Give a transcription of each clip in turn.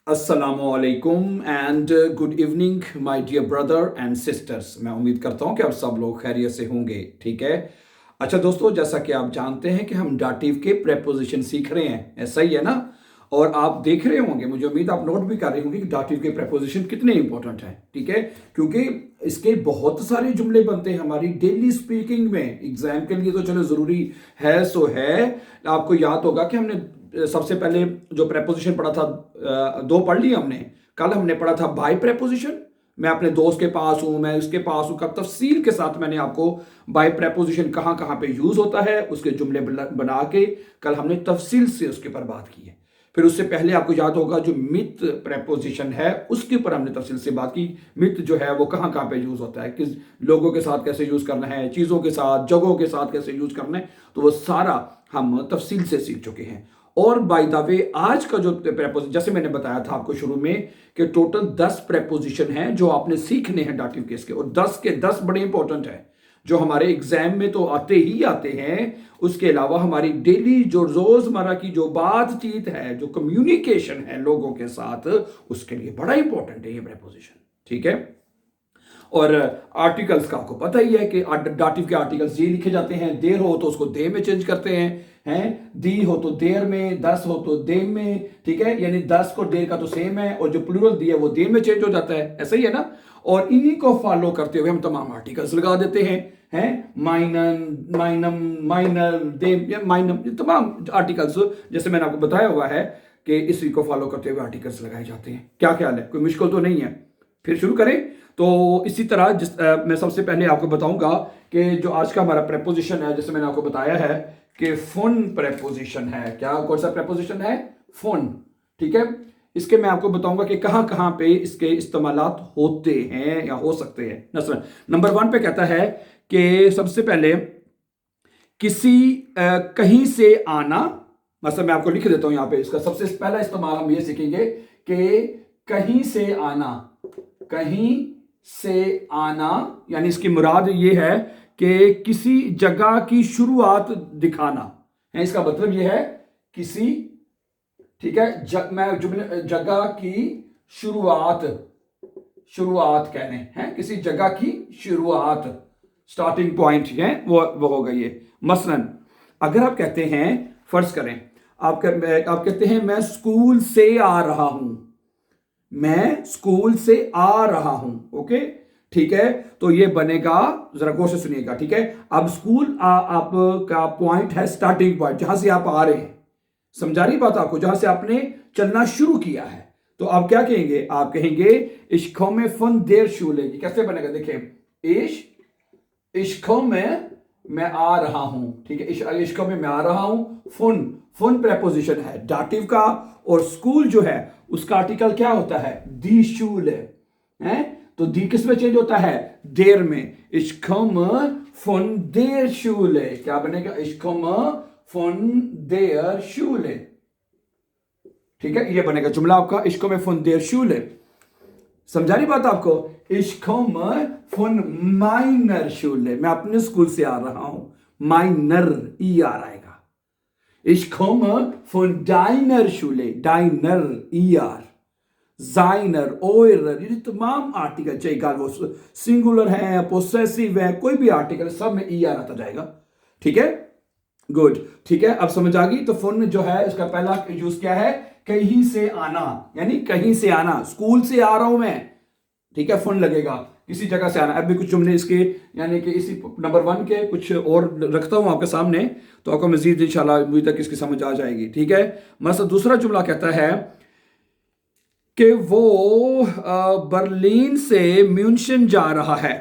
अस्सलामुअलैकुम and good evening my dear brother and sisters. मैं उम्मीद करता हूं कि आप सब लोग खैरियत से होंगे। ठीक है। अच्छा दोस्तों, जैसा कि आप जानते हैं कि हम डाटिव के प्रेपोजिशन सीख रहे हैं, ऐसा ही है ना। और आप देख रहे होंगे, मुझे उम्मीद आप नोट भी कर रहे होंगे कि डाटिव के प्रेपोजिशन कितने इंपॉर्टेंट हैं। ठीक है। क्योंकि इसके बहुत सारे जुमले बनते हैं हमारी डेली स्पीकिंग में। एग्जाम के लिए तो चलो जरूरी है सो है। आपको याद होगा कि हमने सबसे पहले जो प्रेपोजिशन पढ़ा था, दो पढ़ लिए हमने। कल हमने पढ़ा था बाय प्रेपोजिशन, मैं अपने दोस्त के पास हूं, मैं उसके पास हूं, का तफसील के साथ मैंने आपको बाय प्रेपोजिशन कहां कहां पे यूज होता है उसके जुमले बना के कल हमने तफसील से उसके ऊपर बात की है। फिर उससे पहले आपको याद होगा जो मित प्रेपोजिशन है उसके ऊपर हमने तफसील से बात की। मित जो है वो कहां कहां पे यूज होता है, किस लोगों के साथ कैसे यूज करना है, चीजों के साथ, जगहों के साथ कैसे यूज करना है, तो वो सारा हम तफसील से सीख चुके हैं। और बाय द वे आज का जो प्रेपोजिशन, जैसे मैंने बताया था आपको शुरू में कि टोटल 10 प्रेपोजिशन हैं जो आपने सीखने हैं डाटिव केस के, और 10 के 10 बड़े इंपॉर्टेंट हैं जो हमारे एग्जाम में तो आते ही आते हैं। उसके अलावा हमारी डेली जो रोजमर्रा की जो बातचीत है, जो कम्युनिकेशन है लोगों के साथ, उसके लिए बड़ा इंपॉर्टेंट है ये प्रेपोजिशन। ठीक है। और आर्टिकल्स का आपको पता ही है कि डाटिव के आर्टिकल्स ये लिखे जाते हैं, देर हो तो उसको दे में चेंज करते हैं दी हो तो देर में, दस हो तो दे में। ठीक है। यानी दस को देर का तो सेम है, और जो प्लूरल दिया वो दे में चेंज हो जाता है, ऐसा ही है ना। और इन्हीं को फॉलो करते हुए हम तमाम आर्टिकल्स लगा देते हैं माइनन, माइनम, माइनर, दे, माइनम, तमाम आर्टिकल्स जैसे मैंने आपको बताया हुआ है कि इसी को फॉलो करते हुए आर्टिकल्स लगाए जाते हैं। क्या ख्याल है, कोई मुश्किल तो नहीं है? फिर शुरू करें। तो इसी तरह मैं सबसे पहले आपको बताऊंगा कि जो आज का हमारा प्रेपोजिशन है, जैसे मैंने आपको बताया है कि फुन प्रेपोजिशन है। क्या कौन सा प्रेपोजिशन है? फुन। ठीक है। इसके मैं आपको बताऊंगा कि कहां कहां पे इसके इस्तेमालात होते हैं या हो सकते हैं। नंबर 1 पे कहता है कि सबसे पहले किसी कहीं से आना। मतलब मैं आपको लिख देता हूं यहां पे, इसका सबसे पहला इस्तेमाल हम ये सीखेंगे कि कहीं से आना। कहीं से आना यानी इसकी मुराद ये है कि किसी जगह की शुरुआत दिखाना है। इसका मतलब ये है किसी, ठीक है, मैं जगह की शुरुआत, शुरुआत कहने हैं, किसी जगह की शुरुआत, स्टार्टिंग पॉइंट है वो हो गई है। मसलन अगर आप कहते हैं, फर्ज करें आप कहते हैं मैं स्कूल से आ रहा हूं, मैं स्कूल से आ रहा हूं। ओके, ठीक है। तो ये बनेगा, जरा गौर से सुनिएगा। ठीक है। अब स्कूल आपका पॉइंट है, स्टार्टिंग पॉइंट, जहां से आप आ रहे हैं। समझा रही बात आपको? जहां से आपने चलना शुरू किया है। तो आप क्या कहेंगे? आप कहेंगे इश्कों में फन देर शू लेगी। कैसे बनेगा? देखिए, इश्कों में मैं आ रहा हूं। ठीक है। इश्कों में मैं आ रहा हूं। फुन, फुन प्रेपोजिशन है डाटिव का, और स्कूल जो है उसका आर्टिकल क्या होता है? दी शूल है। तो दी किस में चेंज होता है? देर में। इश्कों में फुन देर शूल है। क्या बनेगा? इश्कों में फुन देर शूल है। ठीक है। ये बनेगा जुमला आपका, इश्कों में फुन देर शूल है। समझा रही बात आपको? इश्कों में फुन माइनर शूल है। मैं अपने स्कूल से आ रहा हूं, माइनर ई आर आएगा। Ich komme von deiner Schule, deiner, ihr, seiner, eurer, ये तमाम आर्टिकल, चाहे वो सिंगुलर है, पोसेसिव है, कोई भी आर्टिकल, सब में ई आर आता जाएगा। ठीक है। गुड। ठीक है। अब समझ आ गई। तो फुन जो है इसका पहला यूज क्या है? कहीं से आना, यानी कहीं से आना, स्कूल से आ रहा हूं मैं। ठीक है। फुन लगेगा, किसी जगह से आना। अब भी कुछ जुमले इसके, यानी कि इसी नंबर 1 के कुछ और रखता हूं आपके सामने, तो आपको मजीद इंशाल्लाह अभी तक इसकी समझ आ जाएगी। ठीक है। मतलब दूसरा जुमला कहता है कि वो बर्लिन से म्यूनशन जा रहा है।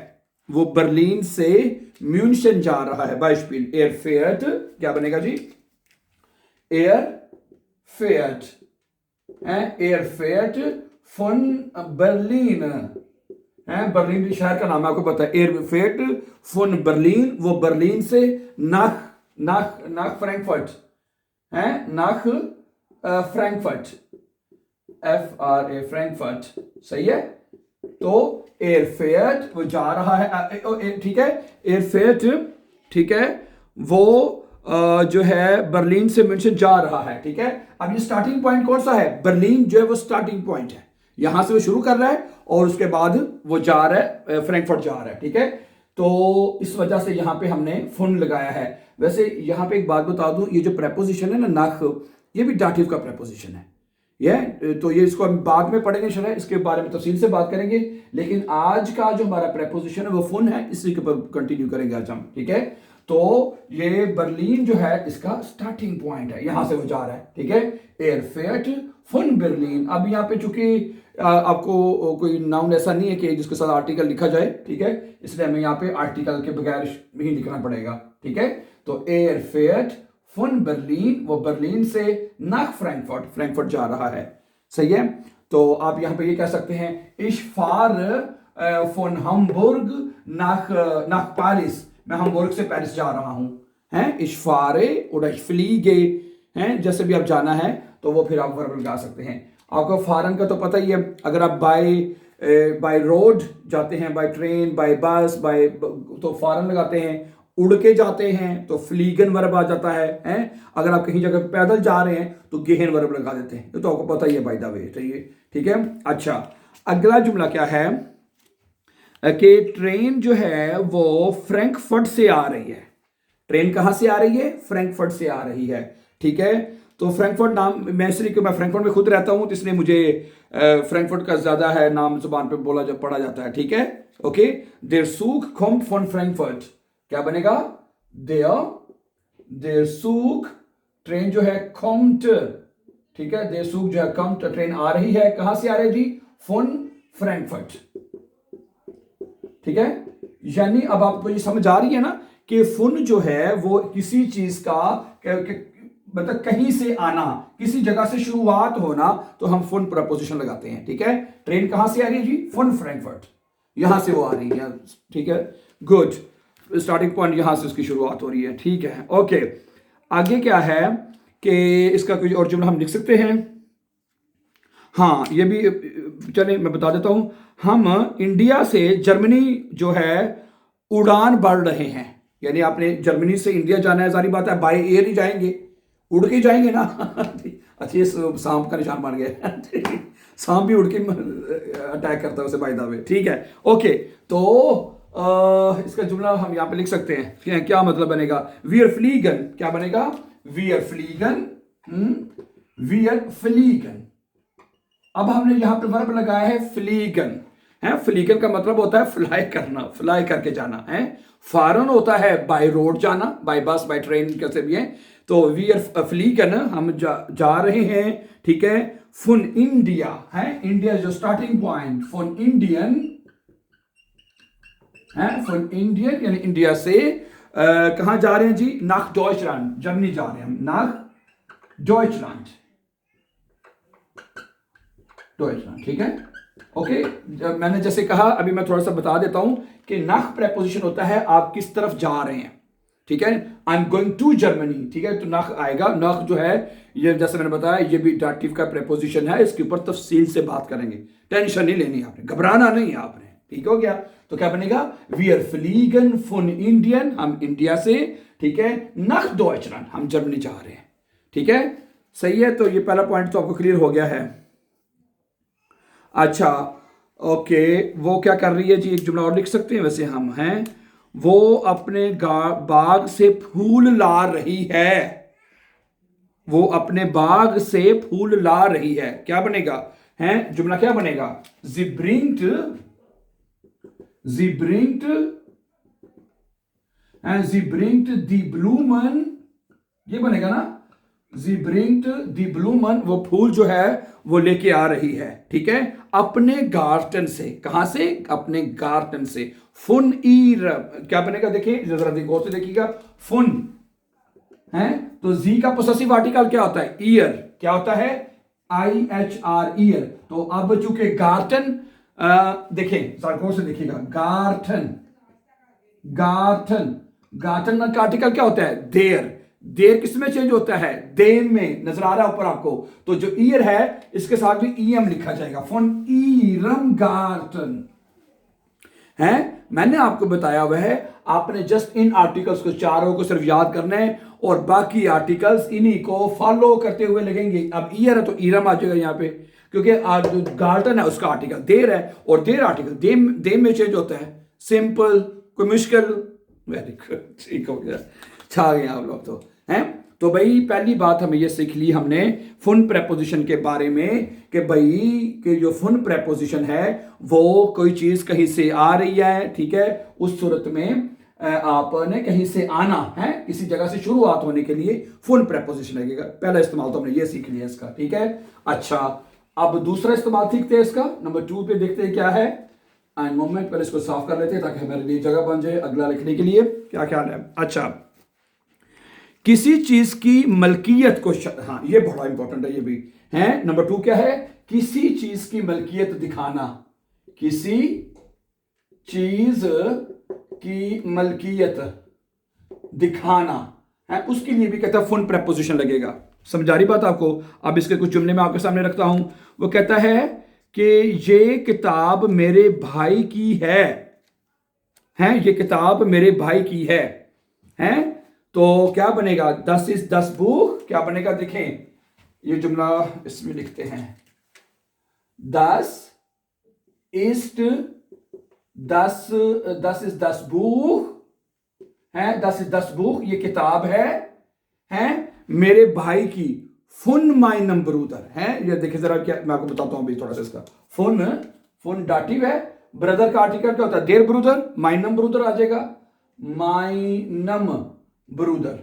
वो बर्लिन से म्यूनशन जा रहा है। बाइस्पील एयर फेयर्ट, क्या बनेगा जी? एयर फेयर्ट है। एयर फेयर्ट फन बर्लिन है। बर्लिन शहर का नाम है, आपको पता है। एयरफेट फुन बर्लिन, वो बर्लिन से। नाख, नाख, नाख फ्रैंकफर्ट है। नाख फ्रैंकफर्ट, FRA फ्रैंकफर्ट, सही है। तो एयरफेट वो जा रहा है, ठीक है। एयरफेट, ठीक है, वो जो है बर्लिन से म्यूनशन जा रहा है, ठीक है। अब ये स्टार्टिंग पॉइंट कौन सा है? बर्लिन जो है वो स्टार्टिंग पॉइंट है, यहां से वो शुरू कर रहा है और उसके बाद वो जा रहा है फ्रैंकफर्ट जा रहा है, ठीक है। तो इस वजह से यहां पे हमने फुन लगाया है। वैसे यहां पे एक बात बता दूं, ये जो प्रेपोजिशन है ना नाख, ये भी डाटिव का प्रेपोजिशन है। ये तो ये इसको हम बाद में पढ़ेंगे इंशाल्लाह, इसके बारे में तफसील से बात करेंगे। लेकिन आज का जो हमारा प्रेपोजिशन है वो फुन है, इसी के ऊपर कंटिन्यू करेंगे आज हम, ठीक है। तो ये बर्लिन जो है इसका स्टार्टिंग पॉइंट है, यहां से वो जा रहा है, ठीक है। एयरफेट फुन बर्लिन। अब यहाँ पे चूंकि आपको कोई नाउन ऐसा नहीं है कि जिसके साथ आर्टिकल लिखा जाए, ठीक है, इसलिए हमें यहाँ पे आर्टिकल के बगैर ही लिखना पड़ेगा, ठीक है। तो एयरफेट फुन बर्लिन, वो बर्लिन से नाख फ्रैंकफर्ट, फ्रैंकफर्ट जा रहा है, सही है। तो आप यहाँ पे ये कह सकते हैं इश फार फुन हम्बुर्ग नाख नाख पेरिस, मैं हम्बुर्ग से पेरिस जा रहा हूं, हैं। इश फारे और इश फ्लीगे, हैं, जैसे भी आप जाना है तो वो फिर आप वर्ब लगा सकते हैं। आपको फारन का तो पता ही है, अगर आप बाय रोड जाते हैं, बाय ट्रेन, बाय बस, बाय, तो फारन लगाते हैं। उड़ के जाते हैं तो फ्लीगन वर्ब आ जाता है, हैं। अगर आप कहीं जगह पैदल जा रहे हैं तो गेहन वर्ब लगा देते हैं, ये तो आपको पता ही है बाय द वे, ठीक है। अच्छा, अगला जुमला क्या है कि ट्रेन जो है वो फ्रैंकफर्ट से आ रही है। ट्रेन कहां से आ रही है? फ्रैंकफर्ट से आ रही है, ठीक है। तो फ्रैंकफर्ट नाम, मैं इसलिए कि मैं फ्रैंकफर्ट में खुद रहता हूं तो इसलिए मुझे फ्रैंकफर्ट का ज्यादा है नाम जुबान पे पढ़ा जाता है, ठीक है। ओके, देर सूख कॉम्ट फ्रॉम फ्रैंकफर्ट, क्या बनेगा? देर सूख, ट्रेन जो है कॉम्ट, ठीक है, देर सूख जो है कॉम्ट, ट्रेन आ रही है, कहां से आ रही है जी? फ्रॉम फ्रैंकफर्ट, ठीक है। यानी अब आपको ये समझ आ रही है ना कि फुन जो है वो किसी चीज का मतलब कहीं से आना, किसी जगह से शुरुआत होना, तो हम फुन प्रपोजिशन लगाते हैं, ठीक है। ट्रेन कहां से आ रही है जी? फ्रॉम फ्रैंकफर्ट, यहां से वो आ रही है, ठीक है। गुड, स्टार्टिंग पॉइंट यहां से उसकी शुरुआत हो रही है, ठीक है। ओके, आगे क्या है कि इसका कोई और जुमला हम लिख सकते हैं। हाँ, ये भी चलिए मैं बता देता हूं। हम इंडिया से जर्मनी जो है उड़ान बढ़ रहे हैं, यानी आपने जर्मनी से इंडिया जाना है, सारी बात है, बाय एयर ही जाएंगे, उड़ के जाएंगे ना। अच्छा, ये सांप का निशान बन गया। सांप भी उड़ के अटैक करता है उसे, बाय द वे, ठीक है। ओके, तो इसका जुमला हम यहां पे लिख सकते हैं, क्या मतलब बनेगा? वी आर फ्लीगन, क्या बनेगा? We are freegan, we are freegan. अब हमने यहां पे वर्ब लगाया है फ्लीगन, है। फ्लीगन का मतलब होता है फ्लाई करना, फ्लाई करके जाना, है। फॉरन होता है बाय रोड जाना, बाय बस, बाय ट्रेन, कैसे भी है। तो वी आर फ्लीगन, हम जा रहे हैं, ठीक है। फुन इंडिया, है, इंडिया जो स्टार्टिंग पॉइंट, फुन इंडियन, है, फुन इंडियन यानी इंडिया से कहां जा रहे हैं जी? नाख डॉइचलैंड, जर्मनी जा रहे हैं हम, नाख डॉइचलैंड, ठीक है। ओके, मैंने जैसे कहा, अभी मैं थोड़ा सा बता देता हूं कि नाख प्रेपोजिशन होता है आप किस तरफ जा रहे हैं, ठीक है। I am going to Germany, ठीक है, तो नाख आएगा। नाख जो है ये जैसे मैंने बताया ये भी डाटिव का प्रेपोजिशन है, इसके ऊपर तफसील से बात करेंगे, टेंशन नहीं लेनी आपने, घबराना नहीं आपने, ठीक हो गया। तो क्या बनेगा? वी आर फ्लीगन फुन इंडियन, हम इंडिया से, ठीक है, नाख डॉइचलैंड, हम जर्मनी जा रहे हैं, ठीक है, सही है। तो ये पहला पॉइंट तो आपको क्लियर हो गया है। अच्छा, ओके, वो क्या कर रही है जी? एक जुमला और लिख सकते हैं वैसे हम, हैं, वो अपने बाग से फूल ला रही है, वो अपने बाग से फूल ला रही है, क्या बनेगा? हैं, जुमला क्या बनेगा? जी ब्रिंग्ट दी ब्लूमन, ये बनेगा ना, जी ब्रिंग्ट दी ब्लूमन, वो फूल जो है वो लेके आ रही है, ठीक है, अपने गार्डन से। कहां से? अपने गार्डन से। फुन ईर, क्या बनेगा? देखिए जरा गौर से देखिएगा, फुन है तो जी का पोसेसिव आर्टिकल क्या होता है? ईयर, क्या होता है? IHR, year. तो अब चूंकि गार्डन, देखें जरा गौर से देखिएगा, गार्डन, गार्डन का आर्टिकल क्या होता है? देर। देर किस में चेंज होता है? देन में, नजर आ रहा है ऊपर आपको। तो जो ईयर है इसके साथ भी EM लिखा जाएगा, फॉन ईरम गार्टन, हैं? मैंने आपको बताया हुआ है, आपने जस्ट इन आर्टिकल्स को चारों को सिर्फ याद करना है और बाकी आर्टिकल्स इन्हीं को फॉलो करते हुए लगेंगे। अब ईयर है तो ईरम आ जाएगा यहाँ पे, क्योंकि जो गार्टन है उसका आर्टिकल देर है और देर आर्टिकल देम में चेंज होता है। सिंपल, कोई मुश्किल? वेरी गुड, ठीक हो गया, छा गए आप लोग तो हैं। तो भाई पहली बात हमें ये सीख ली हमने फुन प्रेपोजिशन के बारे में कि भाई कि जो फुन प्रेपोजिशन है वो कोई चीज कहीं से आ रही है, ठीक है, उस सूरत में आपने कहीं से आना है, किसी जगह से शुरुआत होने के लिए फुन प्रेपोजिशन लगेगा। पहला इस्तेमाल तो हमने ये सीख लिया इसका, ठीक है। अच्छा, अब दूसरा इस्तेमाल सीखते हैं इसका, नंबर 2 पे देखते हैं क्या है। एंड मोमेंट, पहले इसको साफ कर लेते हैं ताकि हमारे लिए जगह बन जाए अगला लिखने के लिए। क्या ख्याल है? अच्छा, किसी चीज की मलकियत को हाँ ये बड़ा इंपॉर्टेंट है ये भी है। नंबर 2 क्या है? किसी चीज की मलकियत दिखाना, किसी चीज की मलकियत दिखाना है, उसके लिए भी कहता है फुन प्रेपोजिशन लगेगा। समझा रही बात आपको? अब इसके कुछ जुमले मैं आपके सामने रखता हूं। वो कहता है कि ये किताब मेरे भाई की है, ये किताब मेरे भाई की है। तो क्या बनेगा? दस इज दस बुक, क्या बनेगा? देखें ये जुमला इसमें लिखते हैं, दस इज दस बुक है, दस इज दस बुक, ये किताब है मेरे भाई की, फुन माइनम ब्रूदर है। ये देखिए जरा, क्या मैं आपको बताता हूं अभी थोड़ा सा इसका। फुन डाटिव है, ब्रदर का आर्टिकल क्या होता है? देर ब्रूदर, माइनम ब्रूदर आ जाएगा, माइनम ब्रूदर।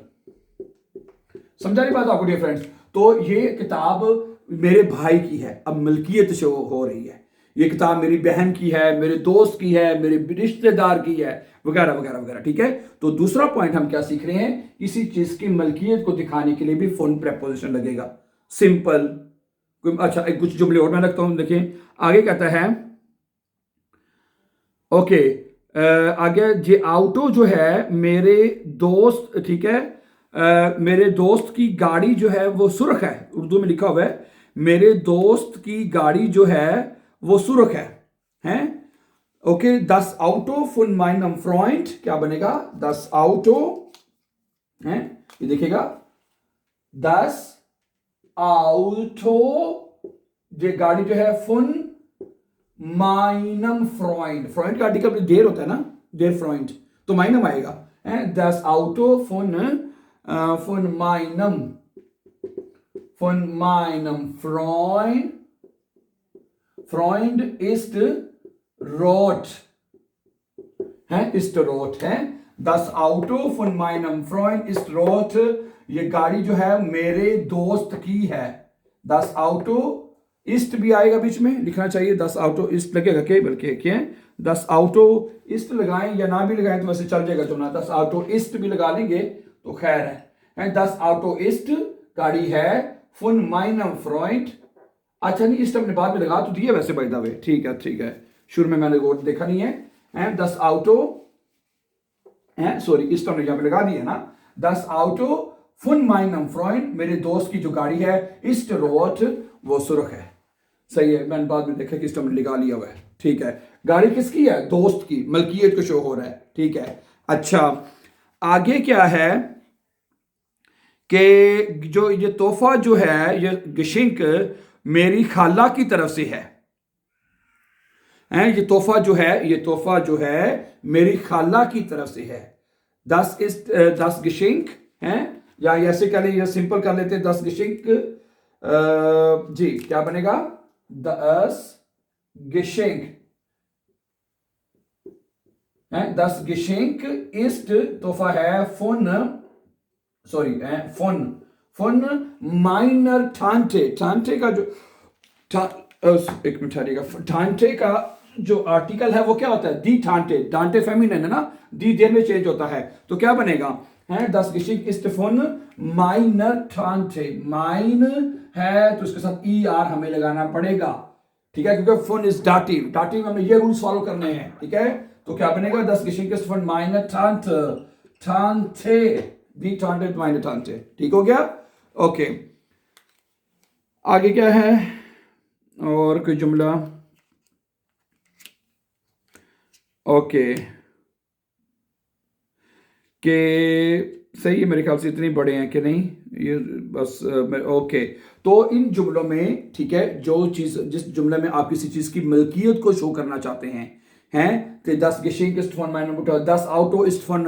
समझा रही बात आपको डियर फ्रेंड्स? तो ये किताब मेरे भाई की है, अब मिल्कियत शो हो रही है, ये किताब मेरी बहन की है, मेरे दोस्त की है, मेरे रिश्तेदार की है, वगैरह वगैरह वगैरह, ठीक है। तो दूसरा पॉइंट हम क्या सीख रहे हैं? किसी चीज की मलकियत को दिखाने के लिए भी फुन प्रेपोजिशन लगेगा। सिंपल। अच्छा, एक कुछ जुमले और मैं रखता हूं, देखिए आगे कहता है, ओके, आगे जे ऑटो जो है मेरे दोस्त, ठीक है, मेरे दोस्त की गाड़ी जो है वो सुर्ख है, उर्दू में लिखा हुआ है, मेरे दोस्त की गाड़ी जो है वो सुर्ख है। ओके, दस ऑटो फुन माइनम फ्रॉइंड, क्या बनेगा? दस ऑटो है, ये देखिएगा, दस ऑटो, ये गाड़ी जो है फुन माइनम फ्रॉइंड, फ्रॉइंड का आर्टिकल देर होता है ना, देर फ्रॉइंड, तो माइनम आएगा। दस ऑटो फुन माइनम फ्रॉइंड इस्ट रोट है, इस्ट रोट है, दस ऑटो फुन माइनम फ्रॉइंड इस्ट रोट, ये गाड़ी जो है मेरे दोस्त की है। दस ऑटो ईस्ट भी आएगा बीच में, लिखना चाहिए दस ऑटो ईस्ट लगेगा के, बल्कि क्या, दस ऑटो ईस्ट लगाएं या ना भी लगाएं तो वैसे चल जाएगा चुना, दस ऑटो ईस्ट भी लगा लेंगे तो खैर है। दस ऑटो ईस्ट गाड़ी है, फुन माइनम फ्रॉइंड, अच्छा नहीं ईस्ट हमने बाद में लगा तो दिया वैसे बाय द वे, ठीक है, शुरू में मैंने देखा नहीं है। दस ऑटो है, सॉरी ईस्ट हमने यहाँ पे लगा दिया ना, दस ऑटो फुन माइनम फ्रॉइंड, मेरे दोस्त की जो गाड़ी है ईस्ट रोट वो सुर्ख है। सही है, मैंने बाद में देखा कि ईस्ट हमने लगा लिया हुआ है, ठीक है। गाड़ी किसकी है? दोस्त की, मलकियत को शो हो रहा है, ठीक है। अच्छा, आगे क्या है कि जो ये तोहफा जो है, ये गिशिंक मेरी खाला की तरफ से है, ये तोहफा जो है मेरी खाला की तरफ से है। दस गिशिंक है, या ऐसे कह लें या सिंपल कर लेते हैं, दस गिशिंक, जी क्या बनेगा? दस गिशिंक है, दस गिशिंक इस्ट तोहफा है फुन माइनर ठांटे का जो एक मिनट ठहरिएगा, ठांटे का जो आर्टिकल है वो क्या होता है? दी ठांटे फेमिनिन है ना, दी देर में चेंज होता है, तो क्या बनेगा? दस गिशिंक इस्ट फुन माइनर ठांटे, माइन है तो इसके साथ ई आर हमें लगाना पड़ेगा, ठीक है, क्योंकि फुन इज डाटिव हमें ये रूल्स फॉलो करने हैं, ठीक है। तो क्या बनेगा? दस गिशिंक इस्ट फुन माइनर ठांटे, दी ठांटे माइनर ठांटे, ठीक हो गया। ओके, आगे क्या है और कोई जुमला? ओके, कि सही है, मेरे ख्याल से इतने बड़े हैं कि नहीं, ये बस ओके। तो इन जुमलों में, ठीक है, जो चीज, जिस जुमले में आप किसी चीज की मलकियत को शो करना चाहते हैं, तो das Geschenk ist von meinem Mutter, das Auto ist von,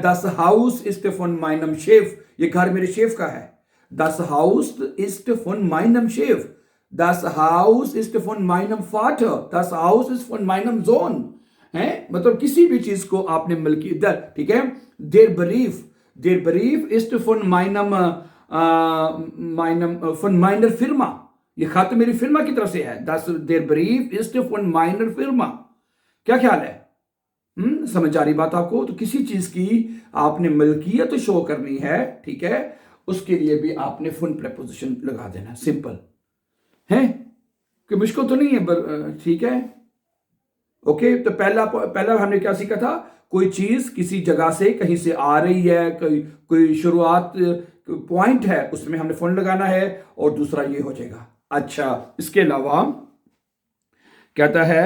das Haus ist von meinem Chef, ये घर मेरे शेफ का है। das Haus ist von meinem Chef, das Haus ist von meinem Vater, das Haus ist von meinem Sohn, है, मतलब किसी भी चीज को आपने मलकी, ठीक है। der Brief ist von von meiner Firma, ये खत मेरी फिर्मा की तरफ से है। der Brief ist von meiner Firma, क्या ख्याल है? समझ आ रही बात आपको? तो किसी चीज की आपने मलकियत शो करनी है, ठीक है, उसके लिए भी आपने फुन प्रेपोजिशन लगा देना, सिंपल है, कि मुश्किल तो नहीं है, ठीक है। ओके, तो पहला हमने क्या सीखा था? कोई चीज किसी जगह से, कहीं से आ रही है, कोई शुरुआत पॉइंट है, उसमें हमने फुन लगाना है, और दूसरा ये हो जाएगा। अच्छा, इसके अलावा कहता है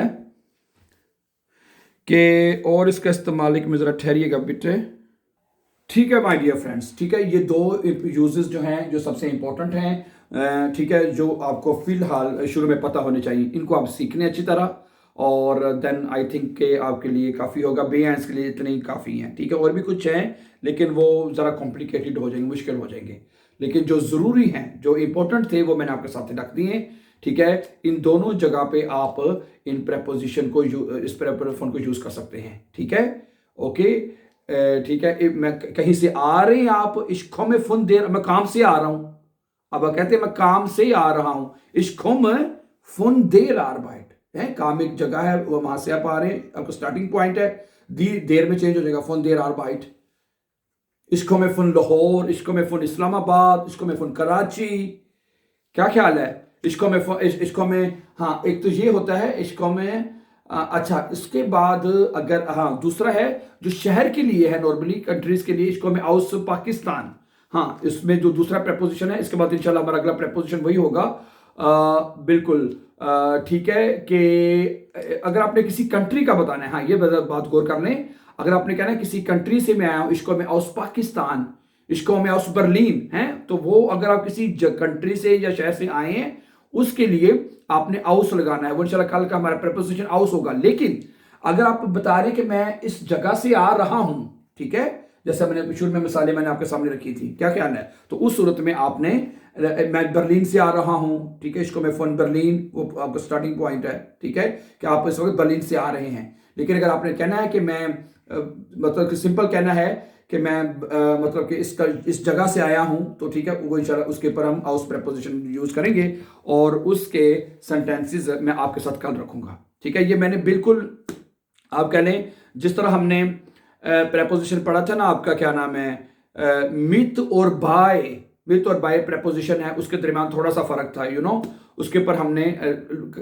कि और इसका इस्तेमाल, एक में जरा ठहरिएगा बेटे, ठीक है माय डियर फ्रेंड्स, ठीक है। ये दो यूजेस जो हैं, जो सबसे इंपॉर्टेंट हैं, ठीक है, जो आपको फिलहाल शुरू में पता होने चाहिए, इनको आप सीखने अच्छी तरह, और देन आई थिंक के आपके लिए काफ़ी होगा। बेयांस के लिए इतने ही काफ़ी हैं, ठीक है। और भी कुछ हैं, लेकिन वो ज़रा कॉम्प्लिकेटेड हो जाएंगे, मुश्किल हो जाएंगे, लेकिन जो ज़रूरी हैं, जो इंपॉर्टेंट थे, वो मैंने आपके साथ रख दिए, ठीक है। इन दोनों जगह पे आप इन प्रेपोजिशन को, इस प्रेपोजिशन को यूज़ कर सकते हैं, ठीक है। ओके, ठीक है। मैं कहीं से आ रहे हैं आप, इश्कों में फुन देर, मैं काम से आ रहा हूं, अब आप कहते हैं मैं काम से आ रहा हूं, इश्कों में फुन देर आरबाइट है, काम एक जगह है, वो वहां से आप आ रहे हैं, आपका स्टार्टिंग पॉइंट है, देर में चेंज हो जाएगा, फुन देर आरबाइट। इश्कों में फुन लाहौर, इश्कों में फुन इस्लामाबाद, इश्कों में फुन कराची, क्या ख्याल है? इश्कों में, हाँ, एक तो ये होता है इश्कों में। अच्छा, इसके बाद अगर, हाँ, दूसरा है जो शहर के लिए है, नॉर्मली कंट्रीज के लिए, इश्कों में आउस पाकिस्तान, हाँ, इसमें जो दूसरा प्रेपोजिशन है, इसके बाद इंशाल्लाह हमारा अगला प्रेपोजिशन वही होगा, बिल्कुल, ठीक है। कि अगर आपने किसी कंट्री का बताना है, हाँ, ये बात गौर कर लें, अगर आपने कहना है किसी कंट्री से मैं आया हूं, इश्कों में आउस पाकिस्तान, इश्कों में आउस बर्लिन है, तो वो अगर आप किसी कंट्री से या शहर से आए हैं, उसके लिए आपने आउस लगाना है, वो इंशाल्लाह कल का हमारा प्रेपोजिशन आउस होगा। लेकिन अगर आप बता रहे कि मैं इस जगह से आ रहा हूं, ठीक है, जैसे मैंने शुरू में मिसालें मैंने आपके सामने रखी थी, क्या ख्याल है? तो उस सूरत में आपने, मैं बर्लिन से आ रहा हूं, ठीक है, इसको मैं फोन बर्लिन, वो आपका स्टार्टिंग पॉइंट है, ठीक है, कि आप इस वक्त बर्लिन से आ रहे हैं। लेकिन अगर आपने कहना है कि मैं, मतलब कि सिंपल कहना है कि मैं, मतलब कि इस जगह से आया हूं, तो ठीक है, वो इंशाल्लाह उसके ऊपर हम आउस प्रेपोजिशन यूज करेंगे, और उसके सेंटेंसेस मैं आपके साथ कल रखूंगा, ठीक है। ये मैंने बिल्कुल, आप कह लें, जिस तरह हमने प्रेपोजिशन पढ़ा था ना, आपका क्या नाम है, मित और बाय प्रेपोजिशन है, उसके दरमियान थोड़ा सा फर्क था, उसके ऊपर हमने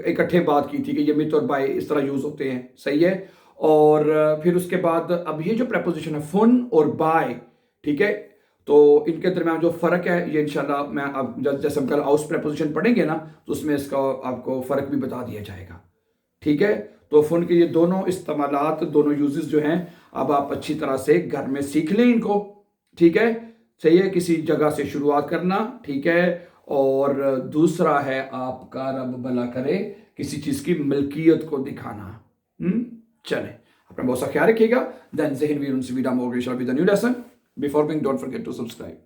इकट्ठे बात की थी कि ये मित और बाय इस तरह यूज होते हैं, सही है। और फिर उसके बाद अब ये जो प्रेपोजिशन है फुन और बाय, ठीक है, तो इनके दरमियान जो फर्क है, ये इंशाल्लाह मैं अब जैसे हम कल आउस प्रेपोजिशन पढ़ेंगे ना, तो उसमें इसका आपको फर्क भी बता दिया जाएगा, ठीक है। तो फुन के ये दोनों इस्तेमालात, दोनों यूजेस जो हैं, अब आप अच्छी तरह से घर में सीख लें इनको, ठीक है, सही है। किसी जगह से शुरुआत करना, ठीक है, और दूसरा है आपका, रब भला करे, किसी चीज की मलकियत को दिखाना। चले, अपना बहुत सा ख्याल रखिएगा। देन ज़हन वीर उनसे वीडा मोगेश with the new lesson. Before going, don't forget to subscribe.